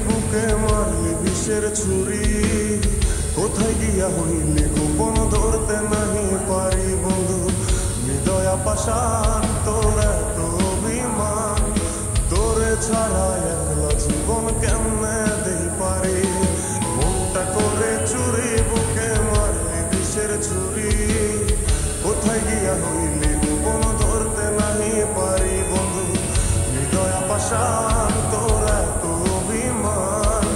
বুকে মারলি বিষের ছুরি, কোথায় গিয়া হইলি গোপন ধরতে নাহি পারি বন্ধু। হৃদয় পাষাণ তোর এত অভিমান, তোরে ছাড়া একলা জীবন কেমনে দেই পারি। মনটা করে চুরি বুকে মারলি বিষের ছুরি, কোথায় গিয়া হইলি গোপন ধরতে নাহি পারি বন্ধু। হৃদয় পাষাণ তোর এত অভিমান,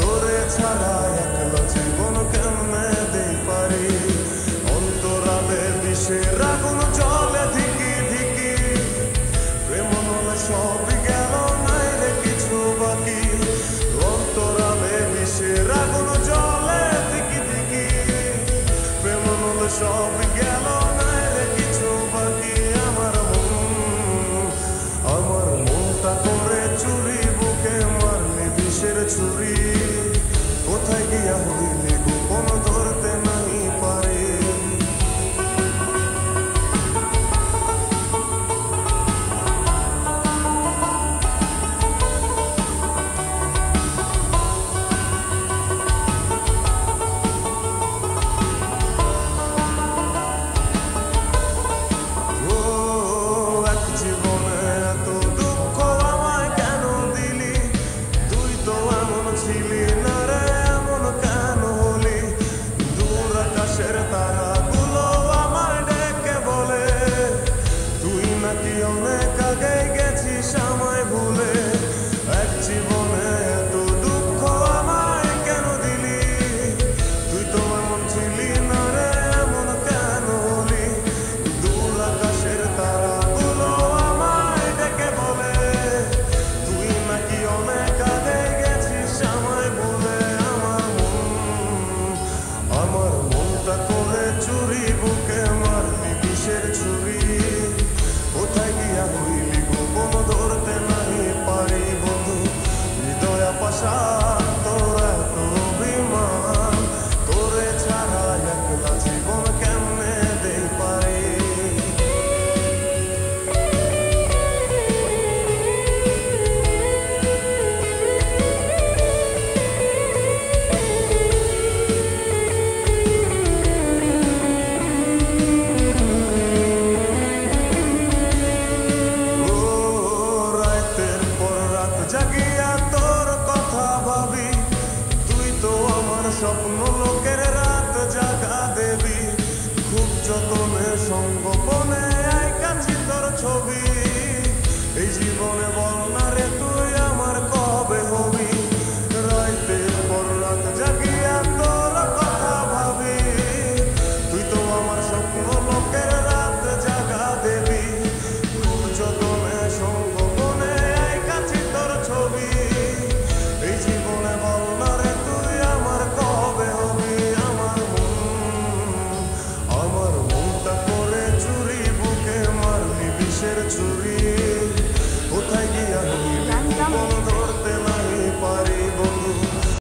তোরে ছাড়া একলা জীবন কেমনে দেই পারি। অন্তরালে বিষের আগুন জ্বলে ধিকি ধিকি, প্রেম নলে সব গেল নাই রে কিছু বাকি। অন্তরালে বিষের আগুন জ্বলে ধিকি ধিকি, প্রেম নলে সব গেল নাই রে কিছু বাকি। আমার মনটা করে চুরি বুকে মারলি বিষের ছুরি, কোথায় গিয়া হইলি গোপন ধরতে নাহি পারি। অনেক আগে গেছিস আমায় ভুলে, এক জীবনে এত দুঃখ আমায় কেন দিলি। তুই তো এমন ছিলি না রে, এমন কেন হলি। দূর আকাশের তারাগুলো আমায় ডেকে বলে, তুই নাকি অনেক আগে গেছিস আমায় ভুলে। আমার মনটা করে চুরি বুকে মারলি বিষের ছুরি, কোথায় গিয়া হইলি গোপন ধরতে নাহি পারি বন্ধু। হৃদয় পাষাণ তোর এত অভিমান, তোরে ছাড়া একলা জীবন কেমনে দেই পারি। জাগিয়া তোর কথা ভাবি, তুই তো আমার স্বপ্ন